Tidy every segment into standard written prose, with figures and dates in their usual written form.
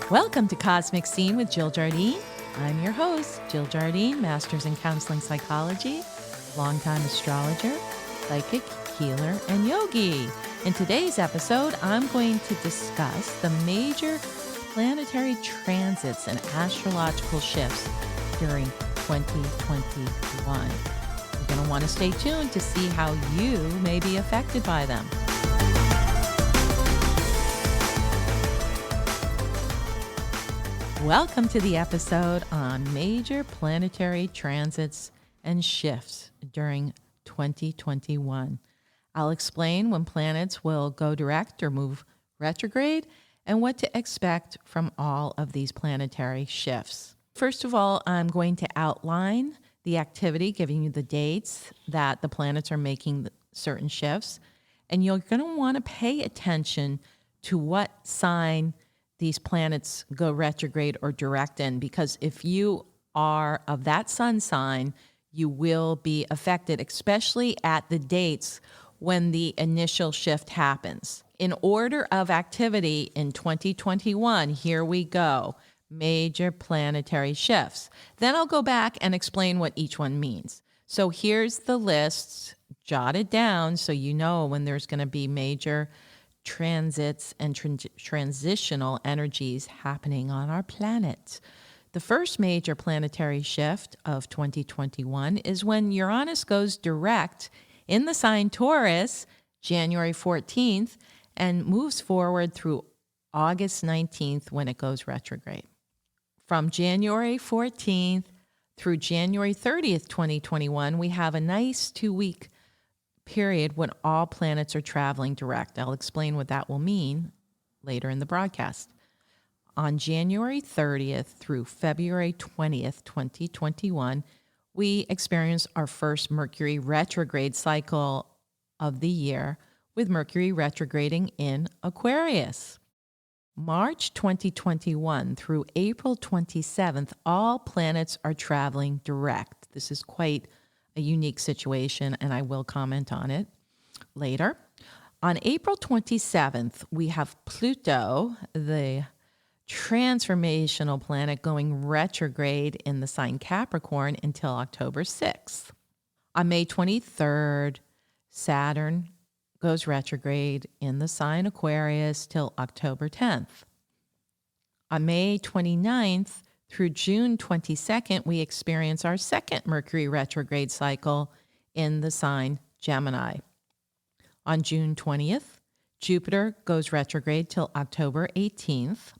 Welcome to Cosmic Scene with Jill Jardine. I'm your host, Jill Jardine, Master's in Counseling Psychology, longtime astrologer, psychic, healer, and yogi. In today's episode, I'm going to discuss the major planetary transits and astrological shifts during 2021. You're going to want to stay tuned to see how you may be affected by them. Welcome to the episode on major planetary transits and shifts during 2021. I'll explain when planets will go direct or move retrograde and what to expect from all of these planetary shifts. First of all, I'm going to outline the activity, giving you the dates that the planets are making certain shifts. And you're going to want to pay attention to what sign these planets go retrograde or direct in, because if you are of that sun sign, you will be affected, especially at the dates when the initial shift happens. In order of activity in 2021, here we go, major planetary shifts. Then I'll go back and explain what each one means. So here's the list, jot it down so you know when there's going to be major transits and transitional energies happening on our planet. The first major planetary shift of 2021 is when Uranus goes direct in the sign Taurus, January 14th, and moves forward through August 19th when it goes retrograde. From January 14th through January 30th, 2021, we have a nice 2-week period when all planets are traveling direct. I'll explain what that will mean later in the broadcast. On January 30th through February 20th, 2021, we experience our first Mercury retrograde cycle of the year, with Mercury retrograding in Aquarius. March 2021 through April 27th, all planets are traveling direct. This is quite a unique situation, and I will comment on it later. On April 27th, we have Pluto, the transformational planet, going retrograde in the sign Capricorn until October 6th. On May 23rd, Saturn goes retrograde in the sign Aquarius till October 10th. On May 29th, through June 22nd, we experience our second Mercury retrograde cycle in the sign Gemini. On June 20th, Jupiter goes retrograde till October 18th.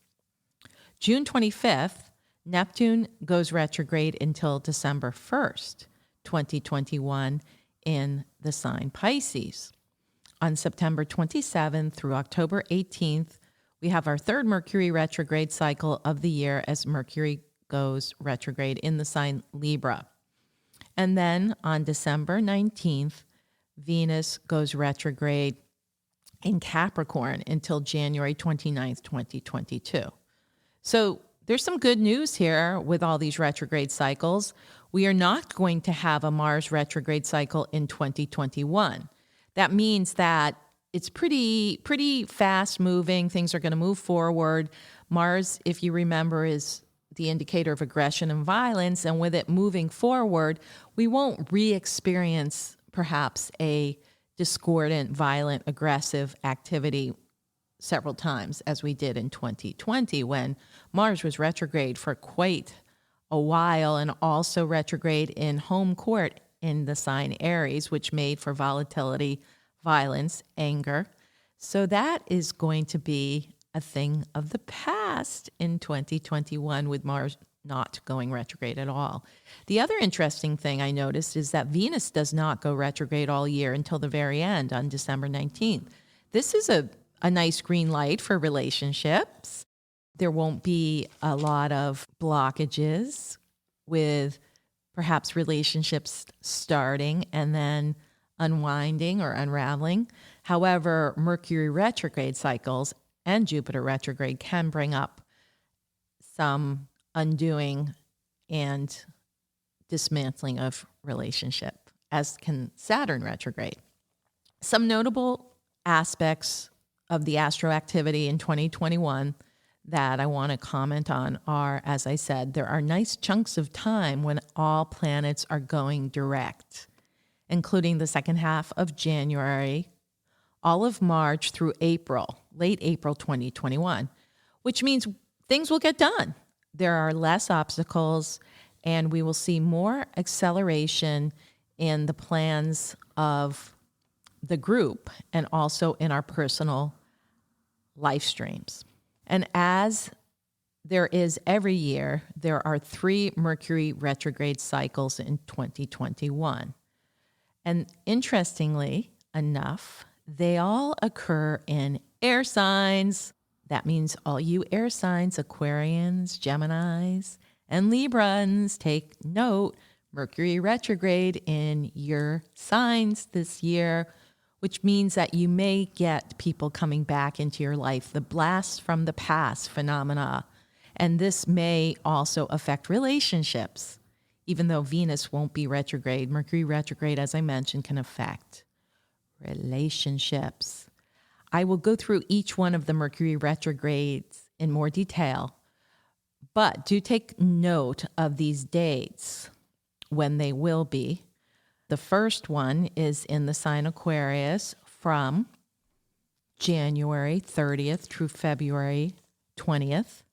June 25th, Neptune goes retrograde until December 1st, 2021, in the sign Pisces. On September 27th through October 18th, we have our third Mercury retrograde cycle of the year as Mercury goes retrograde in the sign Libra. And then on December 19th, Venus goes retrograde in Capricorn until January 29th, 2022. So there's some good news here with all these retrograde cycles. We are not going to have a Mars retrograde cycle in 2021. That means that it's pretty fast moving. Things are going to move forward. Mars, if you remember, is the indicator of aggression and violence. And with it moving forward, we won't re-experience perhaps a discordant, violent, aggressive activity several times as we did in 2020 when Mars was retrograde for quite a while and also retrograde in home court in the sign Aries, which made for volatility, violence, anger. So that is going to be a thing of the past in 2021 with Mars not going retrograde at all. The other interesting thing I noticed is that Venus does not go retrograde all year until the very end on December 19th. This is a nice green light for relationships. There won't be a lot of blockages with perhaps relationships starting and then unwinding or unraveling. However, Mercury retrograde cycles and Jupiter retrograde can bring up some undoing and dismantling of relationship, as can Saturn retrograde. Some notable aspects of the astro activity in 2021 that I want to comment on are, as I said, there are nice chunks of time when all planets are going direct, including the second half of January, all of March through April, late April 2021, which means things will get done. There are less obstacles, and we will see more acceleration in the plans of the group and also in our personal life streams. And as there is every year, there are 3 Mercury retrograde cycles in 2021. And interestingly enough, they all occur in air signs. That means all you air signs, Aquarians, Geminis, and Librans, take note, Mercury retrograde in your signs this year, which means that you may get people coming back into your life, the blast from the past phenomena. And this may also affect relationships. Even though Venus won't be retrograde, Mercury retrograde, as I mentioned, can affect relationships. I will go through each one of the Mercury retrogrades in more detail, but do take note of these dates when they will be. The first one is in the sign Aquarius from January 30th through February 20th.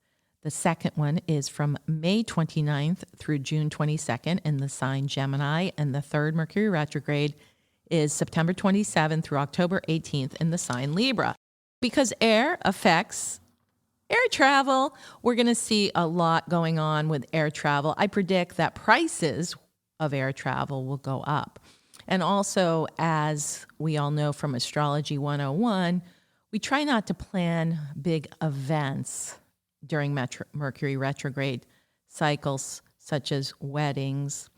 The second one is from May 29th through June 22nd in the sign Gemini. And the third Mercury retrograde is September 27th through October 18th in the sign Libra. Because air affects air travel, we're going to see a lot going on with air travel. I predict that prices of air travel will go up. And also, as we all know from Astrology 101, we try not to plan big events during Mercury retrograde cycles, such as weddings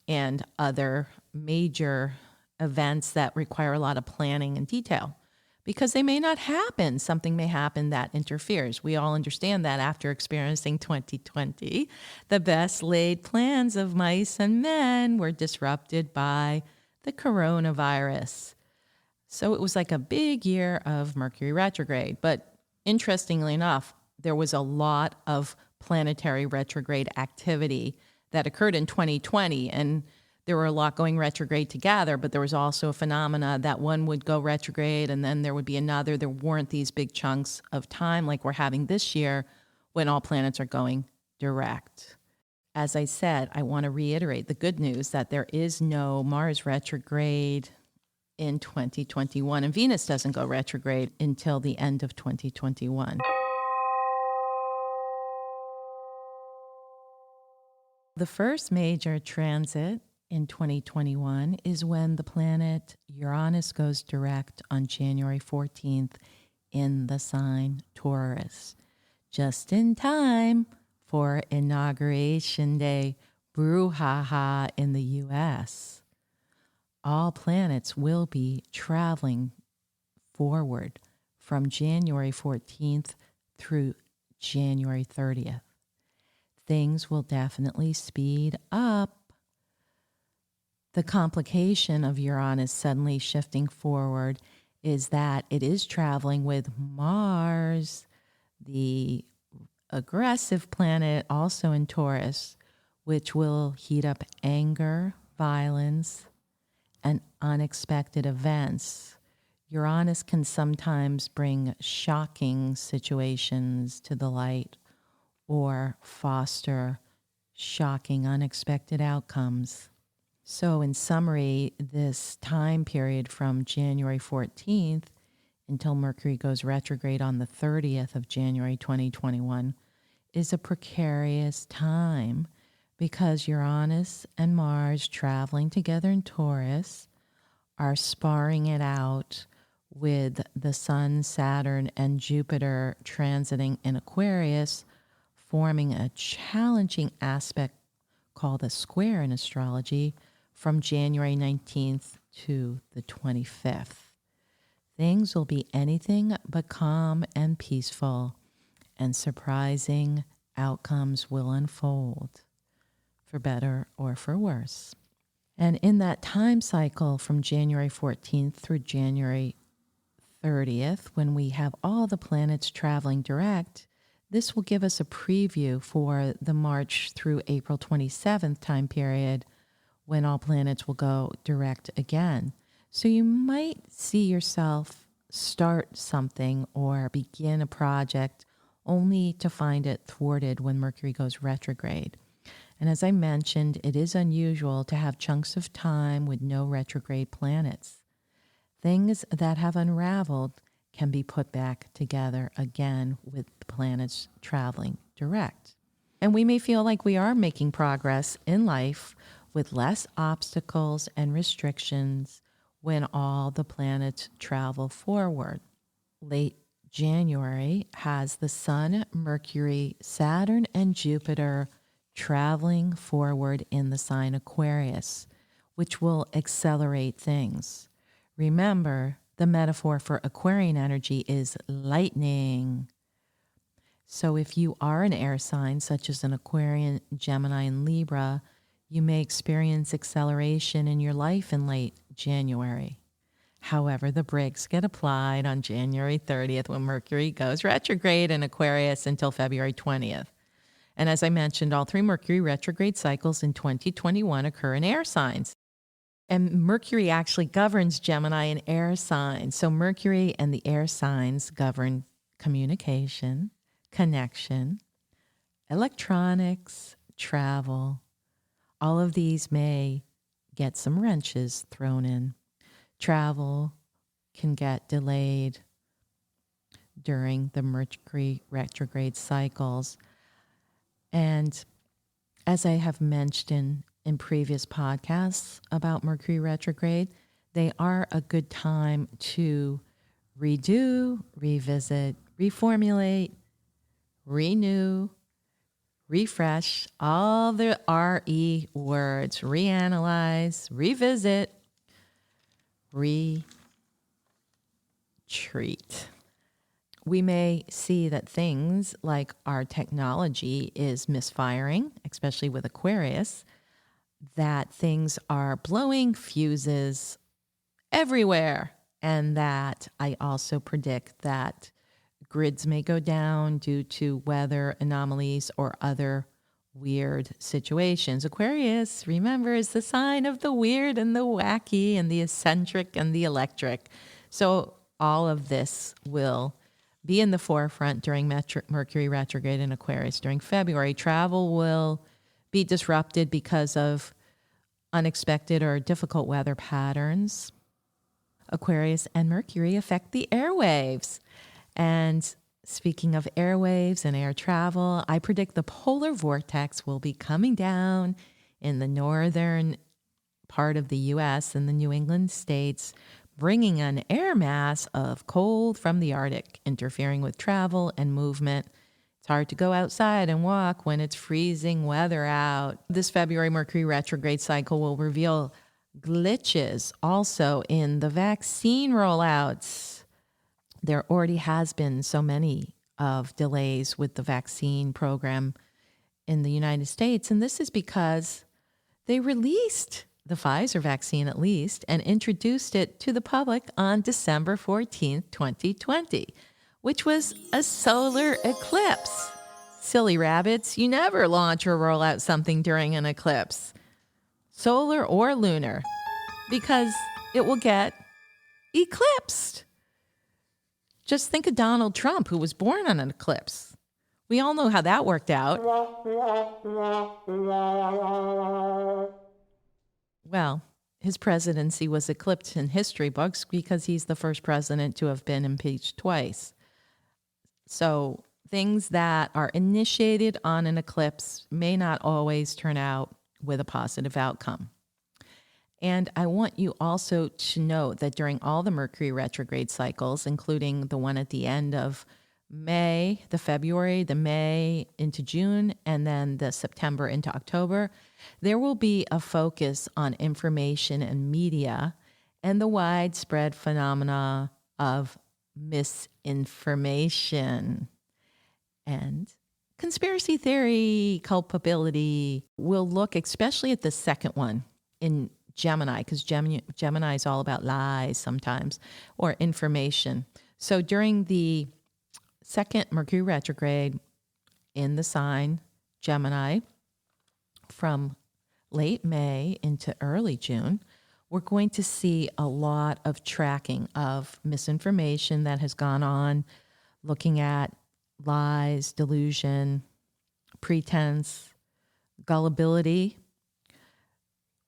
and other major events that require a lot of planning and detail, because they may not happen. Something may happen that interferes. We all understand that after experiencing 2020, the best laid plans of mice and men were disrupted by the coronavirus. So it was like a big year of Mercury retrograde. But interestingly enough, there was a lot of planetary retrograde activity that occurred in 2020, and there were a lot going retrograde together, but there was also a phenomena that one would go retrograde and then there would be another. There weren't these big chunks of time like we're having this year when all planets are going direct. As I said, I want to reiterate the good news that there is no Mars retrograde in 2021, and Venus doesn't go retrograde until the end of 2021. The first major transit in 2021 is when the planet Uranus goes direct on January 14th in the sign Taurus, just in time for Inauguration Day brouhaha in the U.S. All planets will be traveling forward from January 14th through January 30th. Things will definitely speed up. The complication of Uranus suddenly shifting forward is that it is traveling with Mars, the aggressive planet, also in Taurus, which will heat up anger, violence, and unexpected events. Uranus can sometimes bring shocking situations to the light or foster shocking, unexpected outcomes. So in summary, this time period from January 14th until Mercury goes retrograde on the 30th of January 2021 is a precarious time because Uranus and Mars traveling together in Taurus are sparring it out with the Sun, Saturn, and Jupiter transiting in Aquarius, forming a challenging aspect called a square in astrology from January 19th to the 25th. Things will be anything but calm and peaceful, and surprising outcomes will unfold, for better or for worse. And in that time cycle from January 14th through January 30th, when we have all the planets traveling direct, This will give us a preview for the March through April 27th time period when all planets will go direct again. So you might see yourself start something or begin a project only to find it thwarted when Mercury goes retrograde. And as I mentioned, it is unusual to have chunks of time with no retrograde planets. Things that have unraveled can be put back together again with the planets traveling direct. And we may feel like we are making progress in life with less obstacles and restrictions when all the planets travel forward. Late January has the Sun, Mercury, Saturn, and Jupiter traveling forward in the sign Aquarius, which will accelerate things. Remember, the metaphor for Aquarian energy is lightning. So if you are an air sign, such as an Aquarian, Gemini, and Libra, you may experience acceleration in your life in late January. However, the brakes get applied on January 30th when Mercury goes retrograde in Aquarius until February 20th. And as I mentioned, all 3 Mercury retrograde cycles in 2021 occur in air signs. And Mercury actually governs Gemini and air signs. So Mercury and the air signs govern communication, connection, electronics, travel. All of these may get some wrenches thrown in. Travel can get delayed during the Mercury retrograde cycles. And as I have mentioned in previous podcasts about Mercury retrograde, they are a good time to redo, revisit, reformulate, renew, refresh, all the RE words, reanalyze, revisit, retreat. We may see that things like our technology is misfiring, especially with Aquarius, that things are blowing fuses everywhere, and that I also predict that grids may go down due to weather anomalies or other weird situations. Aquarius, remember, is the sign of the weird and the wacky and the eccentric and the electric. So all of this will be in the forefront during Mercury retrograde in Aquarius. During February, travel will be disrupted because of unexpected or difficult weather patterns. Aquarius and Mercury affect the airwaves. And speaking of airwaves and air travel, I predict the polar vortex will be coming down in the northern part of the U.S. and the New England states, bringing an air mass of cold from the Arctic, interfering with travel and movement. It's hard to go outside and walk when it's freezing weather out. This February Mercury retrograde cycle will reveal glitches also in the vaccine rollouts. There already has been so many of delays with the vaccine program in the United States, and this is because they released the Pfizer vaccine at least and introduced it to the public on December 14th, 2020, which was a solar eclipse. Silly rabbits, you never launch or roll out something during an eclipse, solar or lunar, because it will get eclipsed. Just think of Donald Trump, who was born on an eclipse. We all know how that worked out. Well, his presidency was eclipsed in history books because he's the first president to have been impeached twice. So things that are initiated on an eclipse may not always turn out with a positive outcome. And I want you also to know that during all the Mercury retrograde cycles, including the one at the end of May, the February, the May into June, and then the September into October, there will be a focus on information and media and the widespread phenomena of misinformation. And conspiracy theory culpability will look especially at the second one in Gemini, because Gemini is all about lies sometimes, or information. So during the second Mercury retrograde, in the sign Gemini from late May into early June, we're going to see a lot of tracking of misinformation that has gone on, looking at lies, delusion, pretense, gullibility.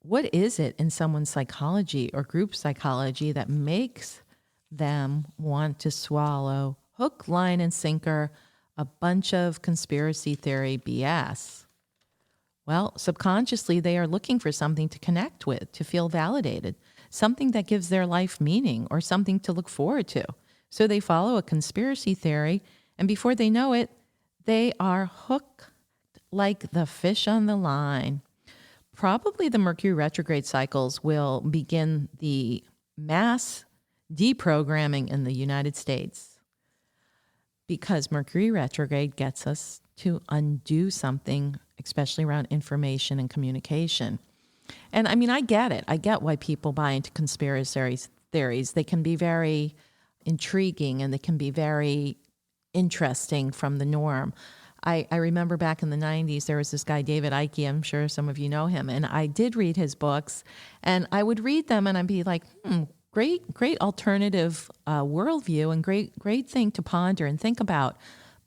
What is it in someone's psychology or group psychology that makes them want to swallow hook, line, and sinker a bunch of conspiracy theory BS? Well, subconsciously, they are looking for something to connect with, to feel validated, something that gives their life meaning or something to look forward to. So they follow a conspiracy theory, and before they know it, they are hooked like the fish on the line. Probably the Mercury retrograde cycles will begin the mass deprogramming in the United States because Mercury retrograde gets us to undo something, especially around information and communication. And I mean, I get it. I get why people buy into conspiracy theories. They can be very intriguing and they can be very interesting from the norm. I remember back in the 90s, there was this guy, David Icke. I'm sure some of you know him. And I did read his books. And I would read them and I'd be like, great alternative worldview and great thing to ponder and think about.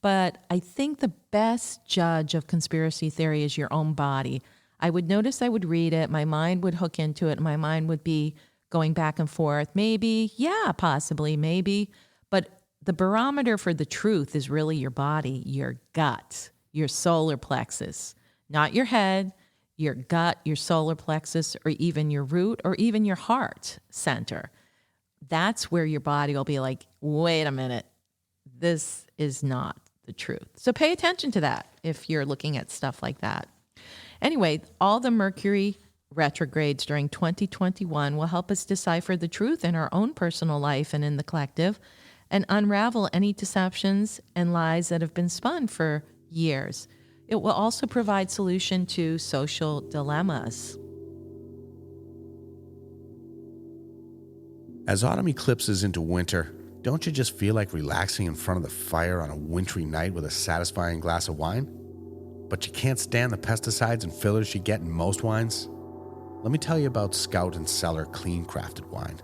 But I think the best judge of conspiracy theory is your own body. I would notice, I would read it, my mind would hook into it, my mind would be going back and forth. Maybe, yeah, possibly, maybe. But the barometer for the truth is really your body, your gut, your solar plexus, not your head, your gut, your solar plexus, or even your root, or even your heart center. That's where your body will be like, wait a minute, this is not the truth. So pay attention to that if you're looking at stuff like that. Anyway, all the Mercury retrogrades during 2021 will help us decipher the truth in our own personal life and in the collective, and unravel any deceptions and lies that have been spun for years. It will also provide solution to social dilemmas. As autumn eclipses into winter, don't you just feel like relaxing in front of the fire on a wintry night with a satisfying glass of wine? But you can't stand the pesticides and fillers you get in most wines? Let me tell you about Scout and Cellar Clean Crafted Wine.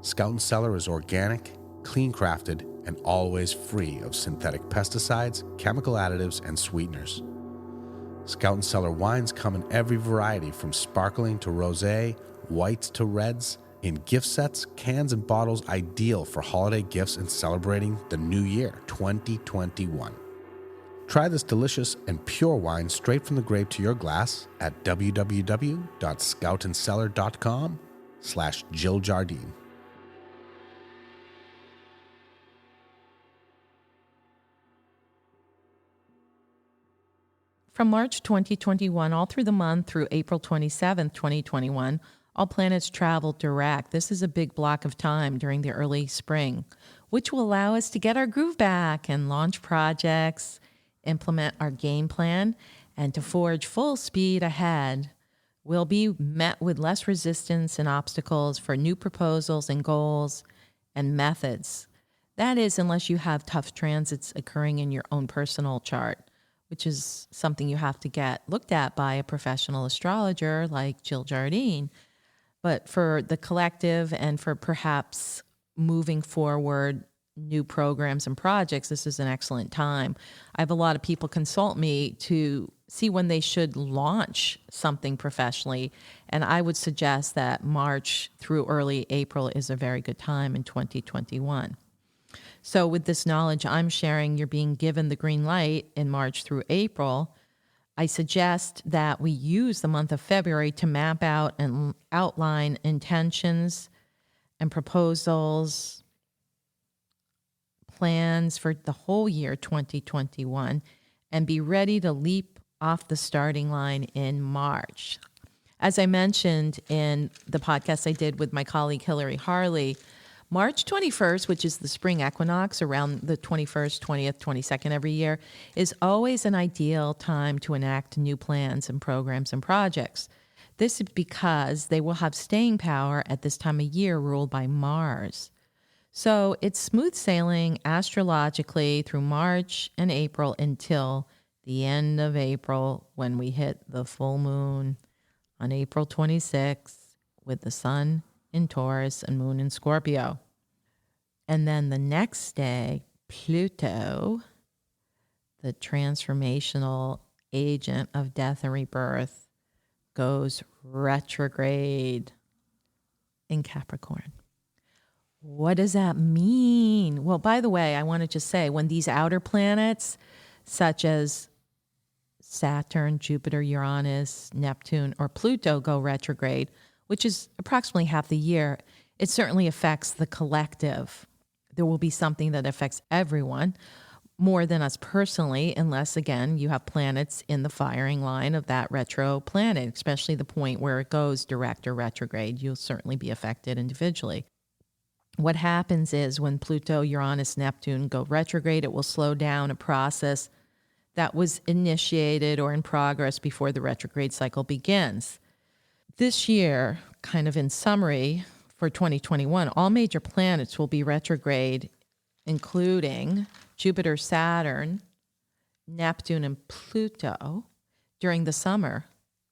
Scout and Cellar is organic, clean crafted, and always free of synthetic pesticides, chemical additives, and sweeteners. Scout and Cellar wines come in every variety from sparkling to rosé, whites to reds, in gift sets, cans, and bottles ideal for holiday gifts and celebrating the new year, 2021. Try this delicious and pure wine straight from the grape to your glass at www.scoutandcellar.com/Jill Jardine. From March 2021 all through the month through April 27th, 2021, all planets travel direct. This is a big block of time during the early spring, which will allow us to get our groove back and launch projects, implement our game plan, and to forge full speed ahead. We'll be met with less resistance and obstacles for new proposals and goals and methods. That is, unless you have tough transits occurring in your own personal chart, which is something you have to get looked at by a professional astrologer like Jill Jardine. But for the collective and for perhaps moving forward new programs and projects, this is an excellent time. I have a lot of people consult me to see when they should launch something professionally, and I would suggest that March through early April is a very good time in 2021. So with this knowledge I'm sharing, you're being given the green light in March through April. I suggest that we use the month of February to map out and outline intentions and proposals, plans for the whole year 2021, and be ready to leap off the starting line in March. As I mentioned in the podcast I did with my colleague Hillary Harley, March 21st, which is the spring equinox around the 21st, 20th, 22nd every year, is always an ideal time to enact new plans and programs and projects. This is because they will have staying power at this time of year ruled by Mars. So it's smooth sailing astrologically through March and April until the end of April when we hit the full moon on April 26th with the sun in Taurus and moon in Scorpio. And then the next day, Pluto, the transformational agent of death and rebirth, goes retrograde in Capricorn. What does that mean? Well, by the way, I want to just say when these outer planets, such as Saturn, Jupiter, Uranus, Neptune, or Pluto go retrograde, which is approximately half the year, it certainly affects the collective. There will be something that affects everyone more than us personally, unless, again, you have planets in the firing line of that retro planet, especially the point where it goes direct or retrograde. You'll certainly be affected individually. What happens is when Pluto, Uranus, Neptune go retrograde, it will slow down a process that was initiated or in progress before the retrograde cycle begins. This year, kind of in summary for 2021, all major planets will be retrograde, including Jupiter, Saturn, Neptune, and Pluto during the summer,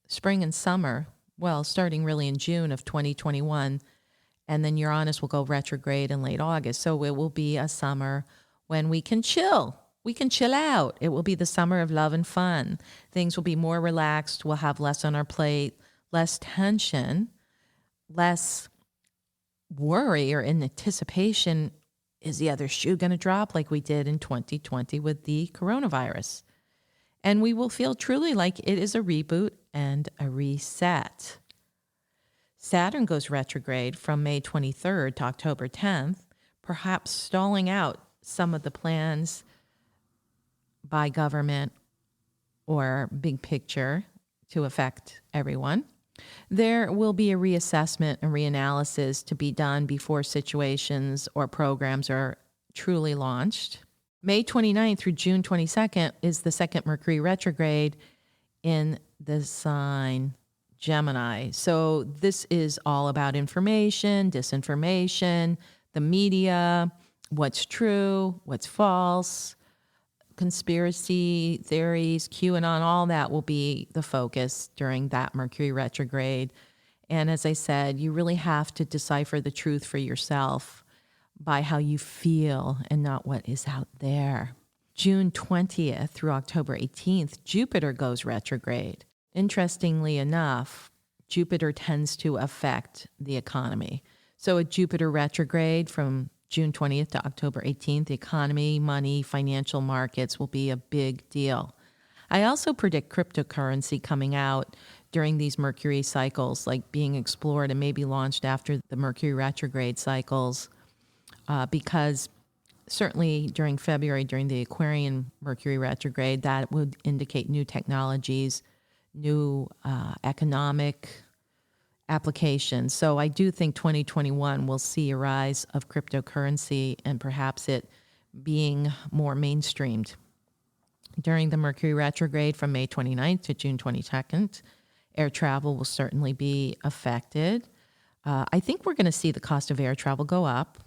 spring and summer, well, starting really in June of 2021. And then Uranus will go retrograde in late August. So it will be a summer when we can chill. We can chill out. It will be the summer of love and fun. Things will be more relaxed. We'll have less on our plate, less tension, less worry or in anticipation. Is the other shoe going to drop like we did in 2020 with the coronavirus? And we will feel truly like it is a reboot and a reset. Saturn goes retrograde from May 23rd to October 10th, perhaps stalling out some of the plans by government or big picture to affect everyone. There will be a reassessment and reanalysis to be done before situations or programs are truly launched. May 29th through June 22nd is the second Mercury retrograde in the sign Gemini. So this is all about information, disinformation, the media, what's true, what's false, conspiracy theories, QAnon, all that will be the focus during that Mercury retrograde. And as I said, you really have to decipher the truth for yourself by how you feel and not what is out there. June 20th through October 18th, Jupiter goes retrograde. Interestingly enough, Jupiter tends to affect the economy. So a Jupiter retrograde from June 20th to October 18th, the economy, money, financial markets will be a big deal. I also predict cryptocurrency coming out during these Mercury cycles, like being explored and maybe launched after the Mercury retrograde cycles, because certainly during February, during the Aquarian Mercury retrograde, that would indicate new technologies, new economic applications. So I do think 2021 will see a rise of cryptocurrency and perhaps it being more mainstreamed. During the Mercury retrograde from May 29th to June 22nd, air travel will certainly be affected. I think we're going to see the cost of air travel go up.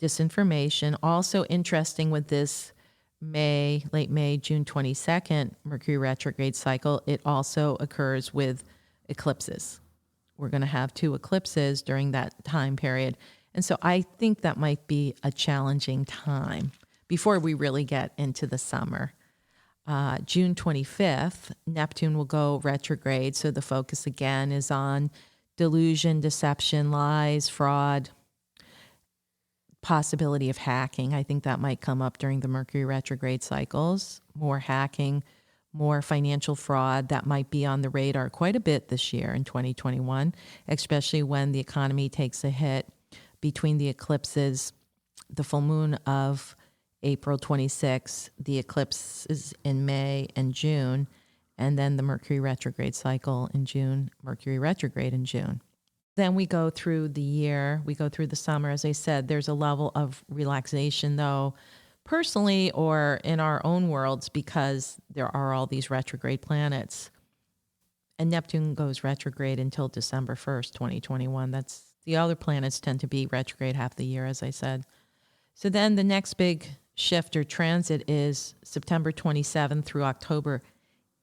Disinformation. Also interesting with this late May, June 22nd Mercury retrograde cycle, it also occurs with eclipses. We're going to have 2 eclipses during that time period. And so I think that might be a challenging time before we really get into the summer. June 25th, Neptune will go retrograde. So the focus again is on delusion, deception, lies, fraud, possibility of hacking. I think that might come up during the Mercury retrograde cycles. More hacking, more financial fraud that might be on the radar quite a bit this year in 2021, especially when the economy takes a hit between the eclipses, the full moon of April 26, the eclipses in May and June, and then the Mercury retrograde cycle in June, Mercury retrograde in June. Then we go through the year, we go through the summer. As I said, there's a level of relaxation, though, personally or in our own worlds, because there are all these retrograde planets. And Neptune goes retrograde until December 1st, 2021. The other planets tend to be retrograde half the year, as I said. So then the next big shift or transit is September 27th through October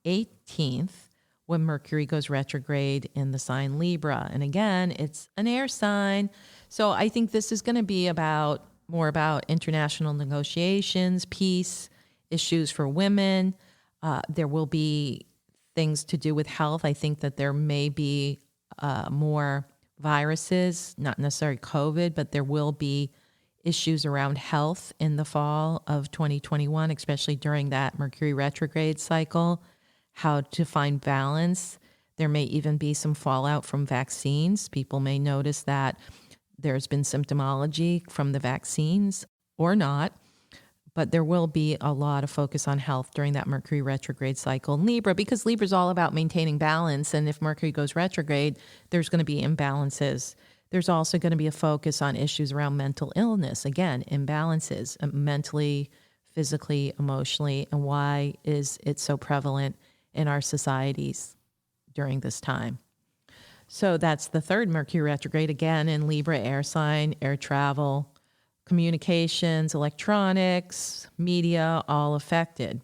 18th, when Mercury goes retrograde in the sign Libra. And again, it's an air sign. So I think this is going to be more about international negotiations, peace, issues for women. There will be things to do with health. I think that there may be more viruses, not necessarily COVID, but there will be issues around health in the fall of 2021, especially during that Mercury retrograde cycle, how to find balance. There may even be some fallout from vaccines. People may notice that there's been symptomology from the vaccines or not, but there will be a lot of focus on health during that Mercury retrograde cycle in Libra, because Libra is all about maintaining balance. And if Mercury goes retrograde, there's going to be imbalances. There's also going to be a focus on issues around mental illness. Again, imbalances mentally, physically, emotionally, and why is it so prevalent in our societies during this time. So that's the third Mercury retrograde, again in Libra, air sign, air travel, communications, electronics, media, all affected.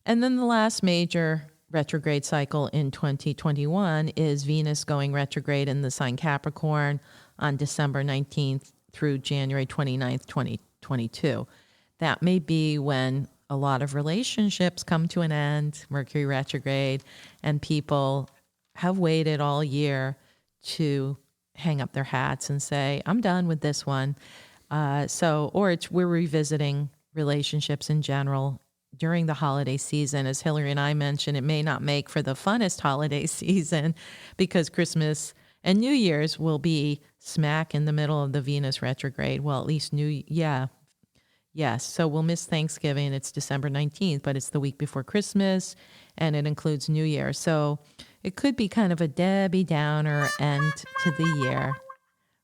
And then the last major retrograde cycle in 2021 is Venus going retrograde in the sign Capricorn on December 19th through January 29th, 2022. That may be when a lot of relationships come to an end, Mercury retrograde, and people have waited all year to hang up their hats and say, I'm done with this one. We're revisiting relationships in general during the holiday season. As Hillary and I mentioned, it may not make for the funnest holiday season because Christmas and New Year's will be smack in the middle of the Venus retrograde. Well, at least yes. So we'll miss Thanksgiving. It's December 19th, but it's the week before Christmas and it includes New Year. So it could be kind of a Debbie Downer end to the year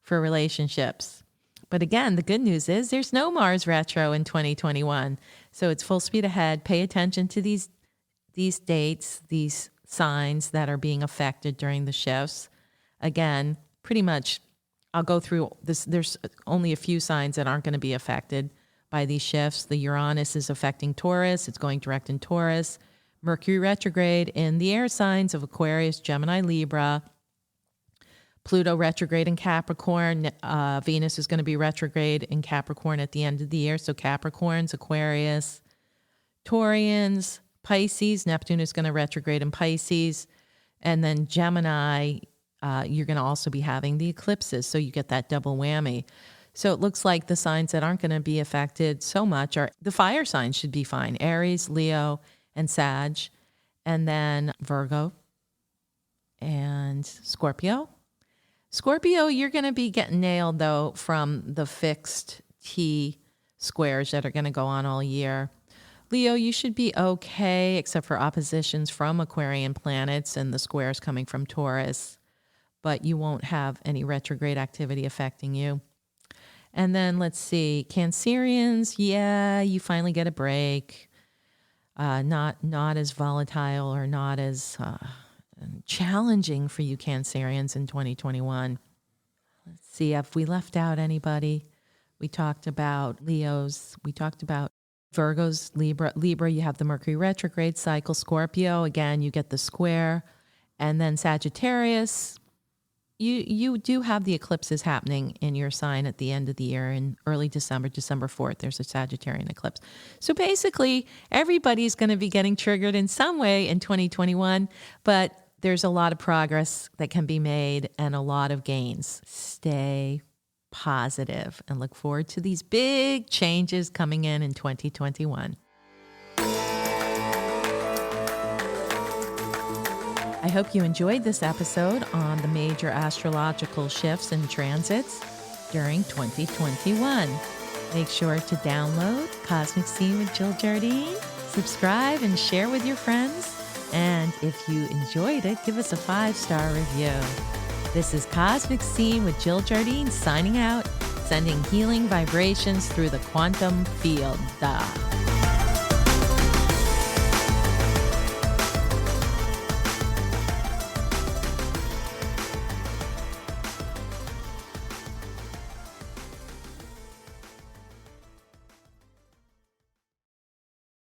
for relationships. But again, the good news is there's no Mars retro in 2021. So it's full speed ahead. Pay attention to these dates, these signs that are being affected during the shifts. Again, pretty much I'll go through this. There's only a few signs that aren't going to be affected by these shifts. The Uranus is affecting Taurus. It's going direct in Taurus. Mercury retrograde in the air signs of Aquarius, Gemini, Libra. Pluto retrograde in Capricorn. Venus is going to be retrograde in Capricorn at the end of the year. So Capricorns, Aquarius, Taurians, Pisces. Neptune is going to retrograde in Pisces. And then Gemini, you're going to also be having the eclipses. So you get that double whammy. So it looks like the signs that aren't going to be affected so much are the fire signs should be fine. Aries, Leo, and Sag. And then Virgo and Scorpio. Scorpio, you're going to be getting nailed, though, from the fixed T squares that are going to go on all year. Leo, you should be okay, except for oppositions from Aquarian planets and the squares coming from Taurus, but you won't have any retrograde activity affecting you. And then let's see, Cancerians, yeah, you finally get a break. Not as volatile or not as challenging for you Cancerians in 2021. Let's see if we left out anybody. We talked about Leos. We talked about Virgos, Libra, you have the Mercury retrograde cycle. Scorpio, again, you get the square. And then Sagittarius, you do have the eclipses happening in your sign at the end of the year in early December, December 4th. There's a Sagittarian eclipse. So basically, everybody's going to be getting triggered in some way in 2021, but there's a lot of progress that can be made and a lot of gains. Stay positive and look forward to these big changes coming in 2021. I hope you enjoyed this episode on the major astrological shifts and transits during 2021. Make sure to download Cosmic Scene with Jill Jardine, subscribe and share with your friends. And if you enjoyed it, give us a 5-star review. This is Cosmic Scene with Jill Jardine signing out, sending healing vibrations through the quantum field.